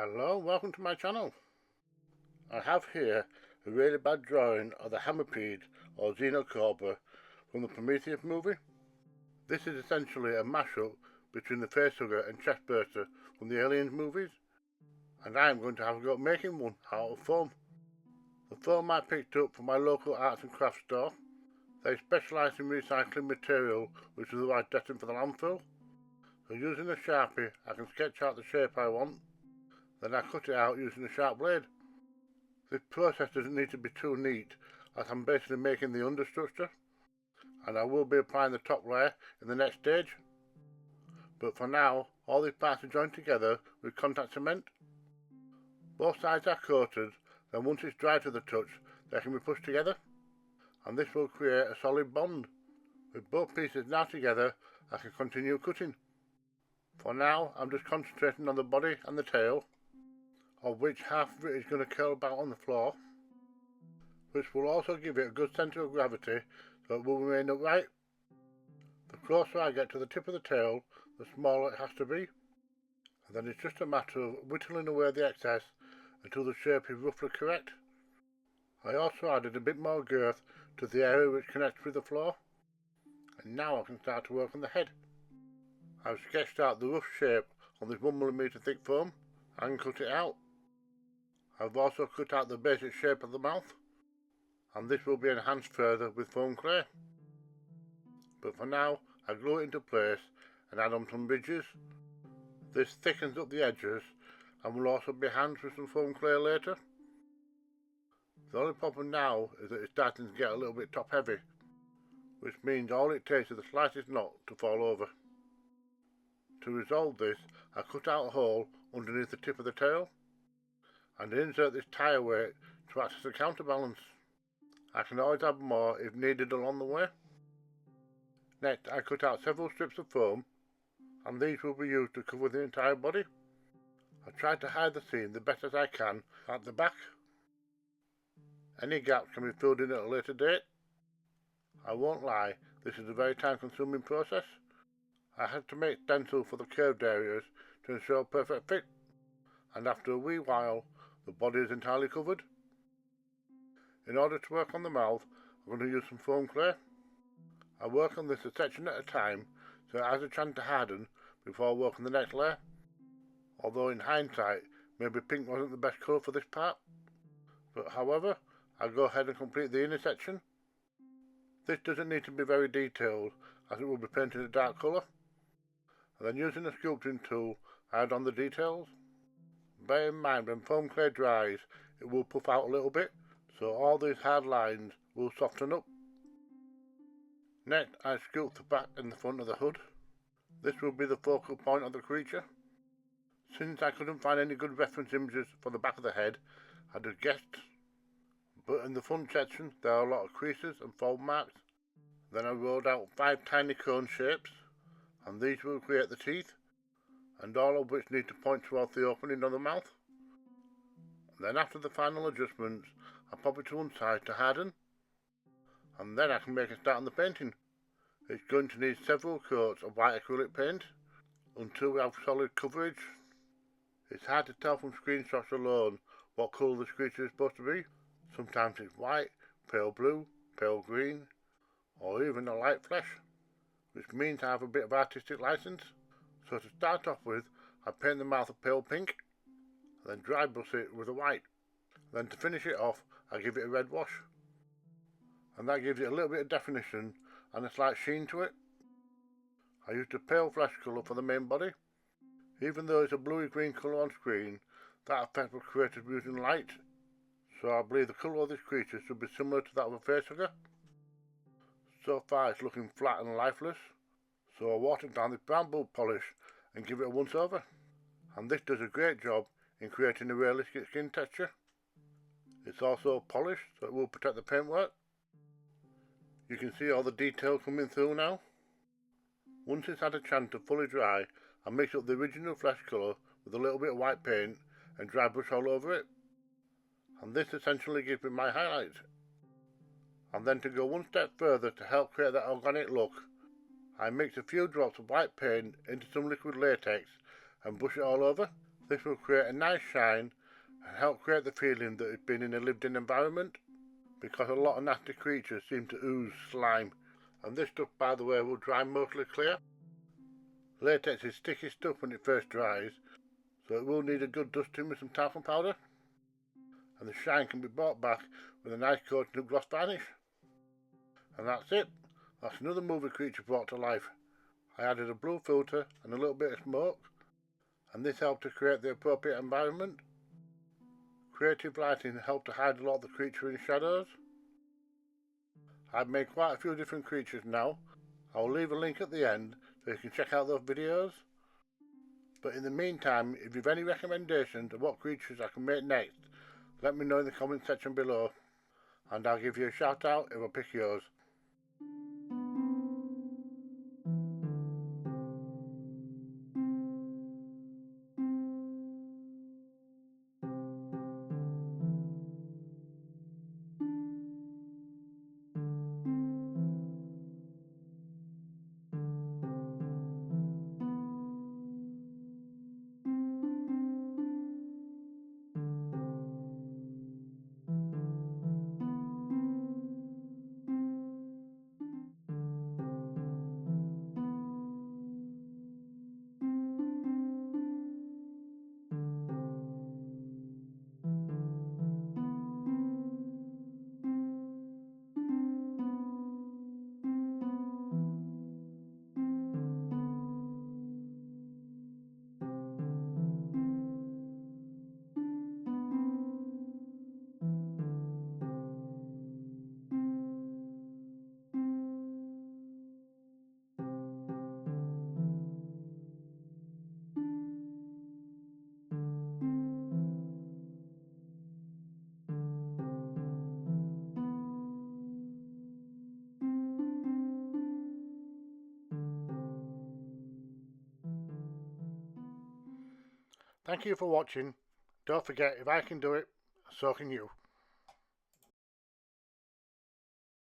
Hello, welcome to my channel. I have here a really bad drawing of the Hamerpede or Xenocobra from the Prometheus movie. This is essentially a mashup between the facehugger and chestburster from the Aliens movies, and I am going to have a go at making one out of foam. The foam I picked up from my local arts and crafts store. They specialise in recycling material which is otherwise destined for the landfill. So using a Sharpie I can sketch out the shape I want. Then I cut it out using a sharp blade. This process doesn't need to be too neat, as I'm basically making the understructure, and I will be applying the top layer in the next stage. But for now, all these parts are joined together with contact cement. Both sides are coated, then once it's dry to the touch, they can be pushed together, and this will create a solid bond. With both pieces now together, I can continue cutting. For now, I'm just concentrating on the body and the tail, of which half of it is going to curl about on the floor, which will also give it a good centre of gravity so it will remain upright. The closer I get to the tip of the tail, the smaller it has to be, and then it's just a matter of whittling away the excess until the shape is roughly correct. I also added a bit more girth to the area which connects with the floor, and now I can start to work on the head. I've sketched out the rough shape on this 1mm thick foam and cut it out. I've also cut out the basic shape of the mouth, and this will be enhanced further with foam clay. But for now, I glue it into place and add on some ridges. This thickens up the edges and will also be enhanced with some foam clay later. The only problem now is that it's starting to get a little bit top heavy, which means all it takes is the slightest knot to fall over. To resolve this, I cut out a hole underneath the tip of the tail and insert this tyre weight to act as a counterbalance. I can always add more if needed along the way. Next, I cut out several strips of foam, and these will be used to cover the entire body. I tried to hide the seam the best as I can at the back. Any gaps can be filled in at a later date. I won't lie, this is a very time consuming process. I had to make stencils for the curved areas to ensure perfect fit, and after a wee while the body is entirely covered. In order to work on the mouth, I'm going to use some foam clay. I work on this a section at a time so it has a chance to harden before working the next layer, although in hindsight maybe pink wasn't the best colour for this part. But however, I'll go ahead and complete the inner section. This doesn't need to be very detailed as it will be painted a dark colour, and then using a sculpting tool I add on the details. Bear in mind when foam clay dries it will puff out a little bit, so all these hard lines will soften up. Next I sculpt the back and the front of the hood. This will be the focal point of the creature. Since I couldn't find any good reference images for the back of the head, I just guessed. But in the front section there are a lot of creases and fold marks. Then I rolled out 5 tiny cone shapes, and these will create the teeth, and all of which need to point towards the opening of the mouth. Then after the final adjustments, I pop it to one side to harden, and then I can make a start on the painting. It's going to need several coats of white acrylic paint until we have solid coverage. It's hard to tell from screenshots alone what colour the creature is supposed to be. Sometimes it's white, pale blue, pale green, or even a light flesh, which means I have a bit of artistic license. So to start off with, I paint the mouth a pale pink, then dry brush it with a white. Then to finish it off, I give it a red wash, and that gives it a little bit of definition and a slight sheen to it. I used a pale flesh colour for the main body. Even though it's a bluey green colour on screen, that effect was created using light, so I believe the colour of this creature should be similar to that of a facehugger. So far it's looking flat and lifeless, so I watered down this brown bulb polish and give it a once over, and this does a great job in creating a realistic skin texture. It's also polished so it will protect the paintwork. You can see all the detail coming through now. Once it's had a chance to fully dry, I mix up the original flesh colour with a little bit of white paint and dry brush all over it, and this essentially gives me my highlights. And then to go one step further to help create that organic look, I mix a few drops of white paint into some liquid latex and brush it all over. This will create a nice shine and help create the feeling that it's been in a lived-in environment, because a lot of nasty creatures seem to ooze slime, and this stuff, by the way, will dry mostly clear. Latex is sticky stuff when it first dries, so it will need a good dusting with some talcum powder, and the shine can be brought back with a nice coating of gloss varnish. And that's it. That's another movie creature brought to life. I added a blue filter and a little bit of smoke, and this helped to create the appropriate environment. Creative lighting helped to hide a lot of the creature in shadows. I've made quite a few different creatures now. I'll leave a link at the end so you can check out those videos. But in the meantime, if you've any recommendations of what creatures I can make next, let me know in the comment section below, and I'll give you a shout out if I pick yours. Thank you for watching. Don't forget, if I can do it, so can you.